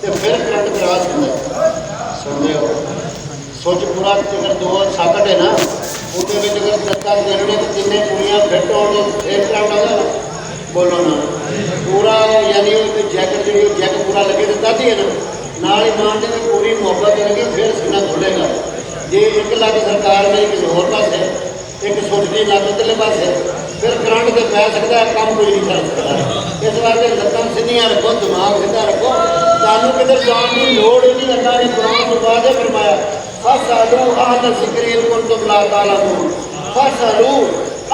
तो फिर current cross होता सुनते हो सोच पूरा अगर 2 साकट है ना उसके अगर धक्का देने तो जिन्हें कुड़ियाँ फिट हो फिर करंट आता बोलो ना पूरा यानी जैकेट जी जैक पूरा लगे तो तद ही है ना ही मान के पूरी मुहब्बत लगे फिर सीना खुलेगा जे 1 लाख सरकार ने किसी होर पास है एक सोचती लाख उधरले पास है फिर करंट से पै सकता है काम कोई नहीं कर सकता इस वास्ते लत्तां सीधियां रखो दिमाग सीधा रखो तुहानूं किधर जाण की लोड़ ही नहीं अल्लाह ने कुरान फरमाया फरमाया फसअलू अहल ज़िक्र इन कुंतुम ला तालमून फसअलू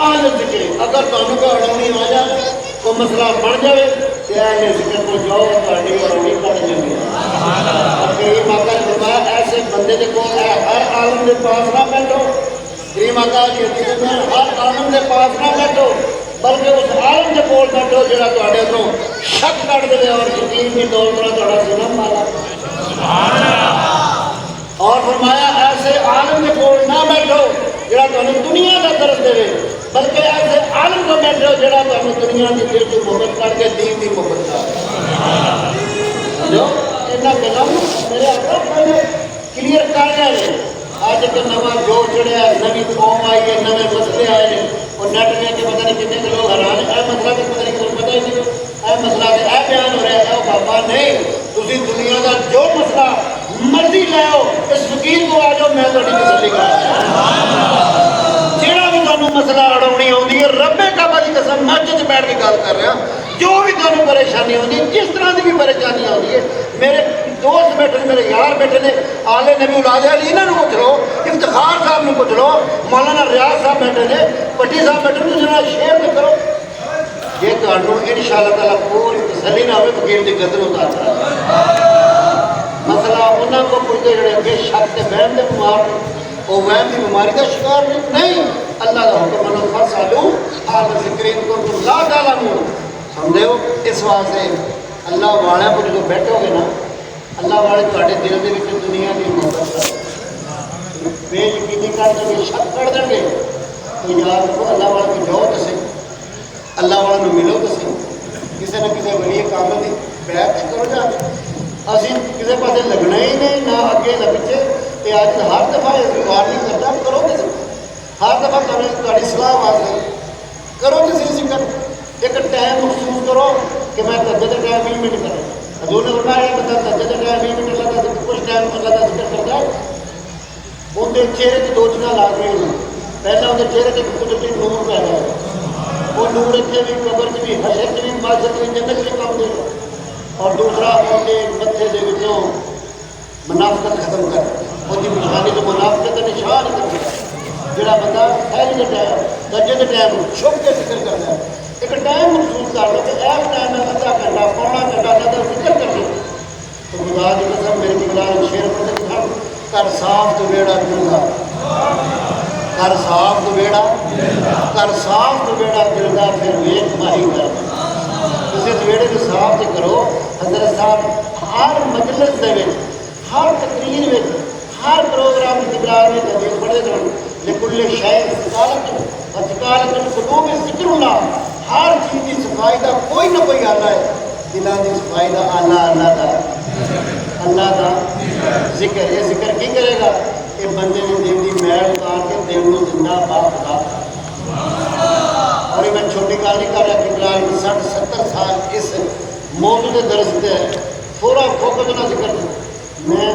अहल ज़िक्र अगर तुहानूं कोई अड़ाउणी आ जाए कोई मसला बन जाए तो अहले ज़िक्र को जाओ तुहाडी अड़ाउणी कट जाएगी करीम आका ने फरमाया ऐसे बंदे के कोल हर आलम के पास ना बैठो करीम आका की हदीस में हर आलम के पास ना बैठो बल्कि उस आलम के कोल बैठो जिहड़ा तुहाडे अंदरों शक कट दे और यकीन की दौलत नाल तुहाडा सीना मारा और फरमाया ऐसे आलम के कोल ना बैठो जिहड़ा तुहानूं दुनिया का दर्द देवे बल्कि ऐसे आलम को बैठो जिहड़ा तुहानूं दुनिया की दिल की मोहब्बत करके दीन की मोहब्बत कर जो इन्ना गल्लां मेरे आका पहले क्लीयर कर रहे हैं अज एक नवा जोर चढ़िया नवी कौम आई है नवे मसले आए हैं और नैट में पता नहीं कितने लोग हैरान है मसला तो पता नहीं किसी पता ही नहीं यह मसला तो यह बयान हो रहा है बाबा नहीं तुम दुनिया का जो मसला मर्जी लाओ इस फकीर को आ जाओ मैं थोड़ी तसल्ली करा जेड़ा भी तुहानूं मसला अड़ाउणी आउंदी है रब्बे काबा की कसम मस्जिद च बैठ के गल कर रहा जो भी तुहानूं परेशानी आउंदी है जिस तरह की भी परेशानी आउंदी है मेरे दोस्त बैठे मेरे यार बैठे ने आले नबी औलाद अली इन्होंने पूछ लो इफ्तिखार साहब ने पूछ लो मौलाना रियाज साहब बैठे ने भट्टी साहब बैठे ने जरा शेयर तो करो जे तुहानूं इंशाअल्लाह ताला पूरी तसल्ली ना हो फकीर की कदर उतार मसला उन्होंने को पूछते जो अगे शक से वहम के बीमार वो वहम की बीमारी का शिकार नहीं अल्लाह का हुक्म मनो फसअलू अहल ज़िक्र इन कुंतुम ला तालमून समझे हो इस वास्ते अल्लाह वाले को जो बैठोगे ना अल्लाह वाले तुहाडे दिल के विच दुनिया की मोहब्बत कर बेयकीनी कर देंगे शक कर देंगे तो याद रखो अल्लाह वाले को जाओ तो सही अल्लाह वाले मिलो तो सही किसी न किसी वली कामल की बैठ करो जाके असी किसी पास लगना ही नहीं ना अगे ना पिछे तो अज हर दफ़ा इस्तेमाल नहीं करता करो तो सही हर दफ़ा तुहाडी सलाह वास्ते करो तो सही जिक्र एक टाइम महसूस करो कि मैं तहज्जुद का टाइम 20 मिनट करूँ हजूर ने फरमाया बंदा तहज्जुद का टाइम 20 मिनट लगा तो कुछ टाइम अल्लाह का जिक्र करता है उनके चेहरे से 2 चीज़ां लाजमी होंगी पहला उनके चेहरे से कुदरती नूर पैदा है वो नूर इतने भी कबर च भी हशर च भी बादशाह च भी जन्नत च काम देगा और दूसरा उनके मत्थे के विचों मुनाफिकत खत्म कर उसकी निशानी तो मुनाफिकत का निशान कर जोड़ा बंदा सहज के टाइम तहज्जुद के टाइम छुप के जिक्र करता है एक टाइम महसूस कर लो कि इस टाइम में अद्धा घंटा पौना घंटा अगर जिक्र कर लो तो खुदा की कसम मेरे किबला शेर पढ़ते था कर साफ तो बेड़ा दिलदा कर साफ तो बेड़ा कर साफ तो बेड़ा दिलदा फिर वेख माही कर किसी वेड़े को साफ तो करो हजरत साहब हर मजलिस के हर तकरीर में हर प्रोग्राम की किबला में तकरीर पढ़ते थे लिकुल्ले शय सकालत कुतूब ज़िक्रुल्लाह हर चीज़ की सफाई का कोई ना कोई आला है दिलों की सफाई का आला अल्लाह का जिक्र ये जिक्र की करेगा ये बंदे ने दिल की मैल उतार के दिल को जिंदा बाखुदा और मैं छोटी गल नहीं कर रहा कि बिलाल 60-70 साल इस मौजू के दर्ज से पूरा फोकस ना जिक्र मैं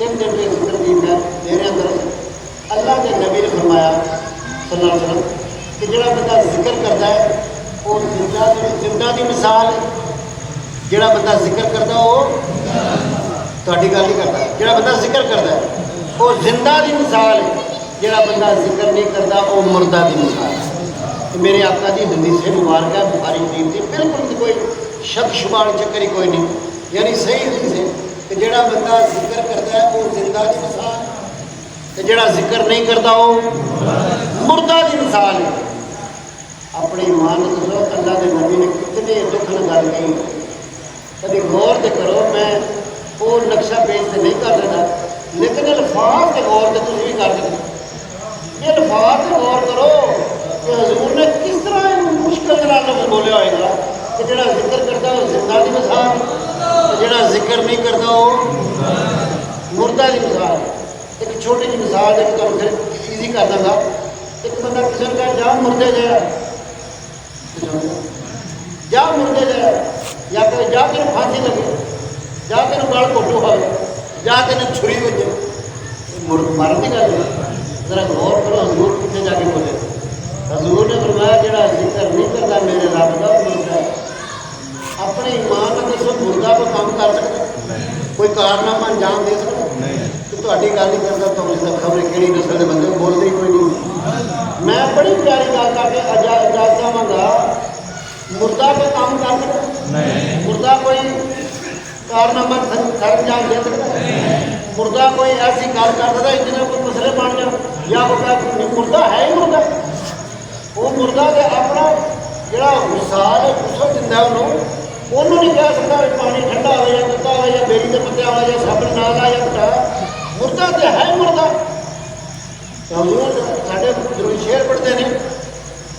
3 दिन के जिक्र की मैं मेरे अंदर अल्लाह के नबी ने फरमाया सल्लल्लाहु अलैहि वसल्लम कि जो बंदा जिक्र करता है वो जिंदा की मिसाल है जोड़ा बंदा जिक्र करता वो थोड़ी गल नहीं करता जोड़ा बंदा जिक्र करता है वो जिंदा की मिसाल है जोड़ा बंदा जिक्र नहीं करता वो मुर्दा की मिसाल है तो मेरे आका की हदीस मुबारक है बुखारी शरीफ की बिल्कुल कोई शक शुबा चक्कर ही कोई नहीं यानी सही हदीस है कि जोड़ा बंदा जिक्र करता है वो जिंदा की मिसाल है जोड़ा जिक्र नहीं करता वो मुर्दा की मिसाल है अपनी ईमान दसो अल्लाह के नबी ने कितने दुख गल कही कभी गौर तो करो मैं वो नक्शा पेज से नहीं कर सकता लेकिन अल्फाज से गौर तो तुम भी कर सकते ये अल्फाज से गौर करो कि हजूर ने किस तरह मुश्किल लफ्ज़ बोलिया होगा कि जोड़ा जिक्र करता है वो जिंदा की मिसाल ਜਿਹੜਾ ਜ਼ਿਕਰ ਨਹੀਂ ਕਰਦਾ ਉਹ ਮੁਰਦਾ ਦੀ ਮਿਸਾਲ। ਇੱਕ ਛੋਟੀ ਜਿਹੀ ਮਿਸਾਲ ਦੇ ਤੁਹਾਨੂੰ ਫਿਰ ਈਜ਼ੀ ਕਰ ਦਾਂਗਾ। ਇੱਕ ਬੰਦਾ ਕਿਸੇ ਨੂੰ ਕਹੇ ਜਾ ਮੁਰਦੇ ਜਾ ਮੁਰਦੇ ਜਾਂ ਕਹੇ ਜਾ ਤੈਨੂੰ ਫਾਂਸੀ ਲੱਗੇ, ਜਾ ਤੈਨੂੰ ਗਲ ਘੋਟੂ ਹੋਵੇ, ਜਾਂ ਤੈਨੂੰ ਛੁਰੀ ਵੱਜੇ, ਮਰਨ ਦੀ ਗੱਲ ਨਹੀਂ। ਜ਼ਰਾ ਗੌਰ ਕਰੋ ਹਜ਼ੂਰ ਕਿੱਥੇ ਜਾ ਕੇ ਬੋਲੇ। ਹਜ਼ੂਰ ਨੇ ਫਰਮਾਇਆ ਜਿਹੜਾ ਜ਼ਿਕਰ ਨਹੀਂ ਕਰਦਾ ਮੇਰੇ ਰੱਬ ਦਾ ਮੁਰਦਾ। ਆਪਣੇ ਈਮਾਨ ਨਾਲ ਦੱਸੋ ਮੁਰਦਾ ਕੋਈ ਕੰਮ ਕਰ ਸਕਦਾ? ਕੋਈ ਕਾਰਨਾਮਾ ਅੰਜਾਮ ਦੇ ਸਕਦਾ? ਕਿ ਤੁਹਾਡੀ ਗੱਲ ਨਹੀਂ ਕਰਦਾ ਤਾਂ ਉਸ ਦਾ ਖਬਰ ਕਿਹੜੀ ਨਸਲ ਦੇ ਬੰਦੇ ਬੋਲਦੇ ਹੀ ਕੋਈ ਨਹੀਂ। ਮੈਂ ਬੜੀ ਪਿਆਰੀ ਗੱਲ ਕਰਕੇ ਇਜਾਜ਼ਤ ਚਾਹਾਂਗਾ, ਮੁਰਦਾ ਕੋਈ ਕੰਮ ਕਰ ਸਕਦਾ? ਮੁਰਦਾ ਕੋਈ ਕਾਰਨਾਮਾ ਅੰਜਾਮ ਦੇ ਸਕਦਾ? ਮੁਰਦਾ ਕੋਈ ਐਸੀ ਗੱਲ ਕਰ ਸਕਦਾ ਜਿਹਦੇ ਕੋਈ ਮਸਲੇ ਬਣ ਜਾਣ? ਜਾਂ ਉਹ ਮੁਰਦਾ ਹੈ ਹੀ ਮੁਰਦਾ। ਉਹ ਮੁਰਦਾ ਤੇ ਆਪਣਾ ਜਿਹੜਾ ਮਿਸਾਲ ਹੈ ਗੁਸਲ ਦਿੰਦਾ ਉਹਨੂੰ ਨਹੀਂ ਕਹਿ ਸਕਦਾ ਵੀ ਪਾਣੀ ਠੰਡਾ ਹੋਵੇ ਜਾਂ ਤੱਤਾ ਹੋਵੇ ਜਾਂ ਬੇਰੀ ਦੇ ਪੱਤੇ ਆਵੇ ਜਾਂ ਸਾਬਣ ਨਾਲ ਆ ਜਾਂ ਘਟਾ। ਮੁਰਦਾ ਤੇ ਹੈ ਮੁਰਦਾ। ਸਾਡੇ ਬਜ਼ੁਰਗ ਸ਼ੇਰ ਪੜ੍ਹਦੇ ਨੇ,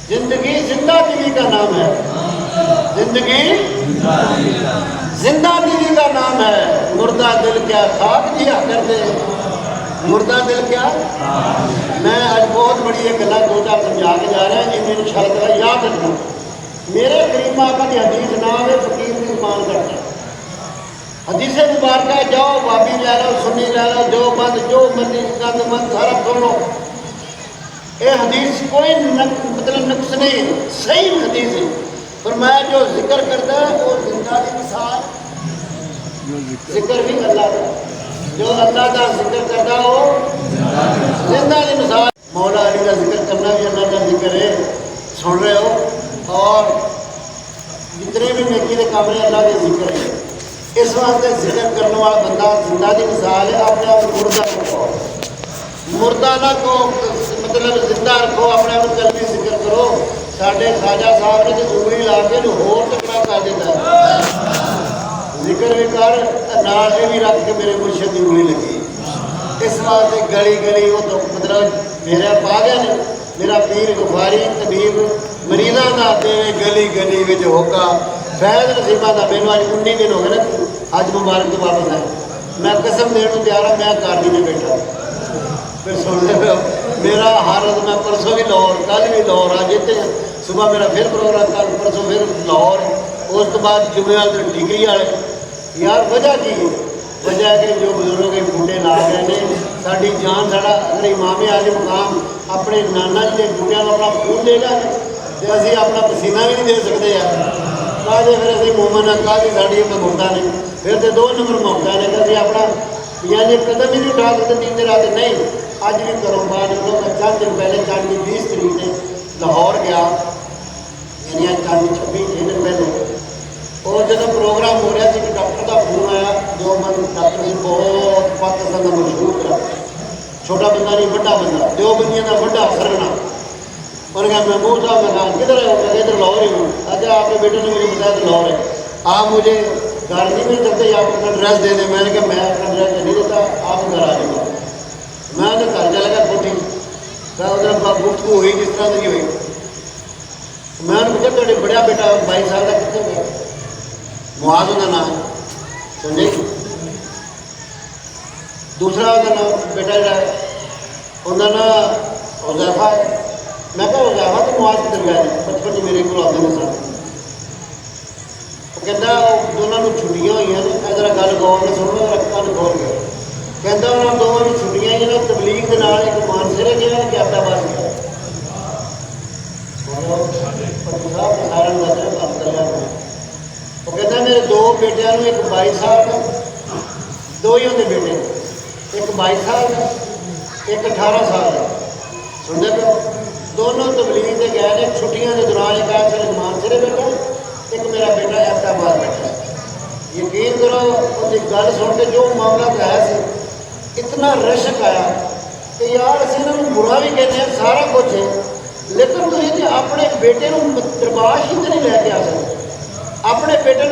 ਜ਼ਿੰਦਗੀ ਜ਼ਿੰਦਾ ਦਿਲੀ का नाम है, जिंदगी जिंदा दिली का नाम है, मुर्दा दिल क्या खाक दिया कर दे, मुर्दा दिल क्या। मैं आज बहुत बड़ी एक गल दो चार समझा के जा रहा है, इन्हें इंशाअल्लाह याद रखना। मेरे करीम आका की हदीस नाम है फकीर की जुबान करता। हदीस मुबारक है, जाओ बाबी ले लो, सुन्नी ले लो, जो बंद जो मर्जी गंद मंद सारा सुन लो। ये हदीस कोई मतलब नक्स नहीं, सही हदीस है। पर मैं जो जिक्र करता है वो जिंदा की मिसाल। जिक्र भी अल्लाह का, जो अल्लाह का जिक्र करता हो जिंदा की मिसाल। मौला अली का जिक्र करना भी अल्लाह का जिक्र है, सुन रहे हो। और जितने भी नेकी के काम ने अल्लाह के जिक्र है। इस वास्ते जिक्र करने वाला बंदा जिंदा की मिसाल है। अपने आप मुर्दा रखो, मुर्दा ना को मतलब जिंदा रखो, अपने आप कलमी जिक्र करो। साढ़े ख्वाजा साहब ने तो उंगली ला के होर तकड़ा कर देता है। जिक्र भी कर नाल भी रख के मेरे मुर्शद की उंगली लगी। इस वास्ते गली गली वो तो मतलब मेरा पा गया ने मेरा पीर गुफारी तबीब मरीज़ों का देवे गली गली में होगा फैज नसीबा का। मैंने अज 19 दिन हो गए ना, अज मुबारक तो वापस है। मैं कसम देने को तैयार हूँ, मैं कारदी में बैठा। फिर सुन ले मेरा हर मैं परसों भी लाहौर, कल भी लाहौर, अज इतने सुबह मेरा फिर प्रोग्राम, कल परसों फिर लाहौर, उस तो बाद जुमे वाले डिग्री वाले। यार वजह की है? वजह है कि जो बुजुर्गों के बूटे ला गए हैं, साड़ी जान साड़ा अगर इमामे आले मुकाम अपने नाना जी के बूटिया को अपना खून देगा तो असी अपना पसीना भी नहीं दे सकते यार। काजे फिर असी मोमन है, काजी साड़ी मुहब्बत ने, फिर तो 2 नंबर मुहब्बत ने कि असी अपना यानी कदम ही नहीं उठा सकते। तीन रात नहीं अज भी घरों बाहर निकलो। मैं 4 दिन पहले चंद 20 तरीक से लाहौर गया, यानी अज चंद 26 दिन पहले। और जो प्रोग्राम हो रहा है डॉक्टर का फोन आया, जो मन डॉक्टर से बहुत पाकिस्तान का मशहूर करा, छोटा बंदा नहीं बड़ा बंदा, दो बंदियों का बड़ा सरगना। उन्होंने कहा महबूब साहब, मैं कहा किधर है? मैं इधर लाहौर ही हूँ। अच्छा आपके बेटे ने मुझे बताया तो लाहौर है, आप मुझे घर नहीं मिल सकते, आप अपना ड्रेस दे दें। मैंने कहा मैं अपना ड्रेस नहीं देता, आप घर आ जाऊँगा। मैं तो घर चला गया कोठी, मैं उधर गुफ्तगू हुई जिस तरह की हुई। मैं पूछा तेरे बड़ा बेटा 22 साल का कितने गया? मुआज का नाम समझे। दूसरा का नाम बेटा जरा उनका नाम हुज़ैफा है। मैं कहा हुज़ैफा तो मुआज किधर गया? बचपन में मेरे को आते हैं सर। कहता दोनों को छुट्टियां हुई ने, जरा गल गौर ने सुनो, जरा कल खोल गया। कहता उन्होंने दोनों की छुट्टियां ही ना तबलीग के नाल एक मानसरे गया, एक अहमदाबाद गया। वो कहता मेरे 2 बेटिया, एक 22 साल का, 2 ही होंगे बेटे, एक 22 साल का, एक 18 साल का। सुनते पे दोनों तबलीग से गए ने छुट्टियां के दौरान। एक ऐसे मानसरे बेटा, एक मेरा बेटा अहमदाबाद बैठा। यकीन करो उसकी गल सुन के जो मामला है इतना रशक आया कि यार असं इन्होंने बुरा भी कहते हैं, सारा कुछ है, लेकिन तुम अपने बेटे को दरबार ही नहीं लैके आ सकते। अपने बेटे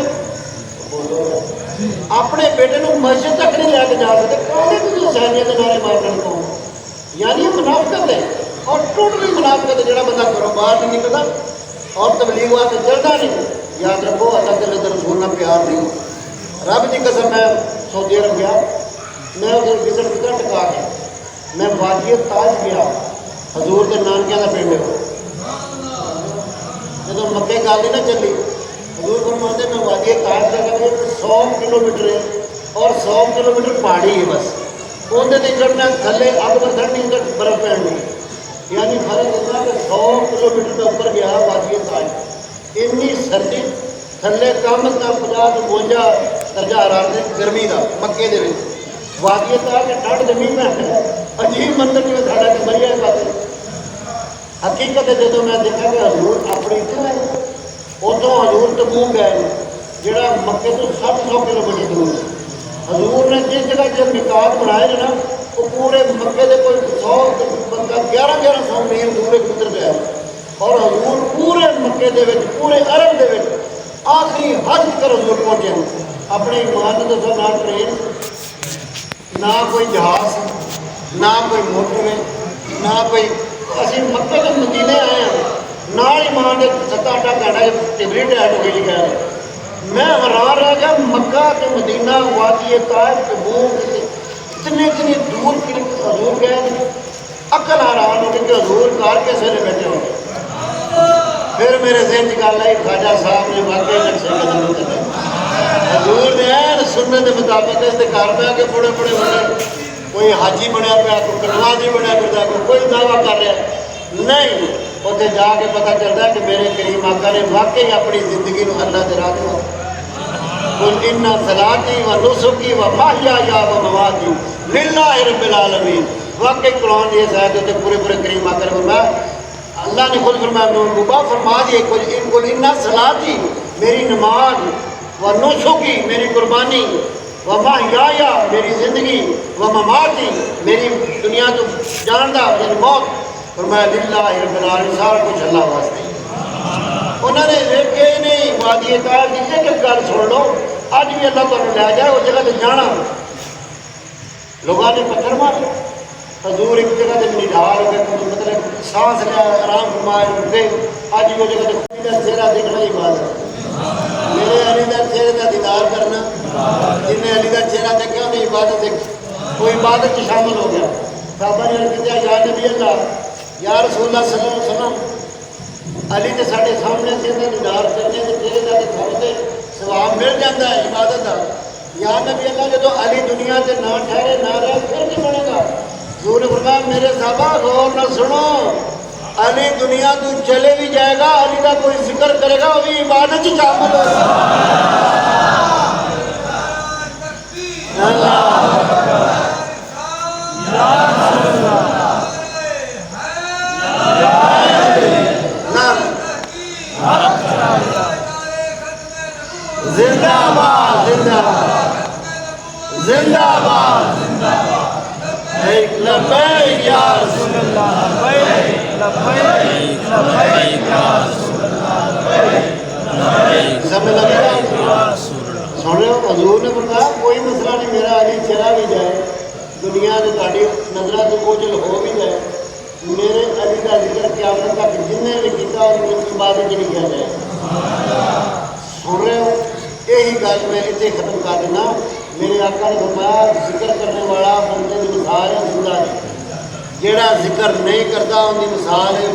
अपने बेटे को मस्जिद तक नहीं लैके जा सकते। कहते तुझे सैनियत के नारे मारने को, यानी मुनाफिकत है। और टोटली मुनाफिकत है। जो बंदा घरों बाहर नहीं निकलता और तबलीग वास्ते चलता नहीं, याद रखो अल्लाह के रसूल ना प्यार नहीं। रब की कसम मैं सऊदी अरब गया, मैं उधर विजिट किया टका के, मैं वादिए ताज गया, हजूर के नानकिया का पिंड है। जो मक्के गल नहीं ना चली, हजूर फरमाते मैं वादिए ताज जगह 100 किलोमीटर है और 100 किलोमीटर पहाड़ी है बस, उन्हें चढ़ना थले अग बरसनी बर्फ पैनी, यानी फर्क इतना कि 100 किलोमीटर के ऊपर गया वादिए ताज। इन्नी सर्दी थले कम से कम 50-52 दर्जा हरारत गर्मी का मक्के दे वादिए ताज के ठंड जमीन में अजीब मंदिर जिम्मे साढ़ा मरिया पाते। हकीकत है जो मैं देखा कि हजूर अपने इतने उतों हजूर तबूक गए जोड़ा मक्के तो 700 किलोमीटर दूर। हजूर ने जिस जगह जो मिकात बनाए ना वो पूरे मक्के के कोई 100 बंदा 1100 मील दूर एक उतर गया और हजूर पूरे मक्के के पूरे अरब के आखिरी हद तक हजूर पहुंचे। अपने ईमान ने दसो ना ट्रेन ना कोई जहाज ना कोई मोटरवे ना कोई, असी मक्के के मदीने आए हैं ना ही मान 7-8 घंटा टिबरी टैट हो गई गया। मैं हैरान रह गया मक्का के मदीना वादिए ताज तबूक इतनी दूर हजूर गए, अकल हैरान हो गई कि हजूर कार कैसे ने बैठे हो। फिर मेरे जहन च गल आई ख्वाजा साहब ने वाकई नक्शे कदम चले हजूर ने ऐन सुनने के मुताबिक इसके घर पे आके बड़े बड़े कोई हाजी बनया पाया, कोई कटवाजी बनया फिरता, कोई दावा कर रहा नहीं। उत्थे जाके पता चलता कि मेरे करीम आका ने वाकई अपनी जिंदगी को अल्लाह के राह में कुल इन्ना सलाती व नुसुकी व महयाया व ममाती लिल्लाहि रब्बिल आलमीन। वाकई कुरान ये शायद होते पूरे करीम आका ने फरमाया, अल्लाह ने खुद फरमाया मुबा फरमा दिए कुल इन्ना सलाती मेरी नमाज व नुसुकी मेरी कुर्बानी व महयाया मेरी जिंदगी व ममाती मेरी दुनिया तो जानदा मेरी मौत, फरमाया लिल्लाहि रब्बिल आलमीन, सारा कुछ अल्लाह वास्ते। उन्होंने वेखे ही नहीं वादिए ताज की एक गल सुन लो, अज भी अल्लाह तुम लै जाए उस जगह से जाना। लोगों ने पत्थर मारे, हजूर एक जगह से निढाल हो गए, मतलब सांस लिया आराम फरमाए रुके। अज भी वो जगह से चेहरा देखना ही बात है, मेरे अली का चेहरे का दीदार करना, जिन्हें अली का चेहरा देखा उन्हें इबादत देखी, वो इबादत में शामिल हो गया। साहबा ने किया या नबी अल्लाह या रसूल सल्लम अली तो साढ़े सामने से दीदार करने के चेहरे का दिखाते सवाब मिल जाता है इबादत का। या नबी अल्लाह जो अली दुनिया से ना ठहरे ना रहे फिर नहीं बनेगा। हजूर ने फरमाया मेरे साहबा गौर न सुनो, अली दुनिया तो चले भी जाएगा, अली का कोई जिक्र करेगा वो भी इबादत ही शामिल होगा। जिंदाबाद जिंदाबाद जिंदाबाद लब्बैक या रसूल अल्लाह, लब्बैक लब्बैक या रसूल अल्लाह। सब लगेगा सुन रहे हो, हजूर ने बताया कोई मसला नहीं, मेरा अली चला भी जाए, दुनिया से ताड़ी नजर से ओझल हो भी जाए, मेरे अली का जिक्र क़यामत तक जिन्हें भी किया उनकी इबादत नहीं किया जाए। सुन रहे हो, यही गल मैं इतने खत्म कर देना। मेरे आका ने फरमाया जिक्र करने वाला बंदे की मिसाल है जिंदा, जेड़ा जिक्र नहीं करता उनकी मिसाल है।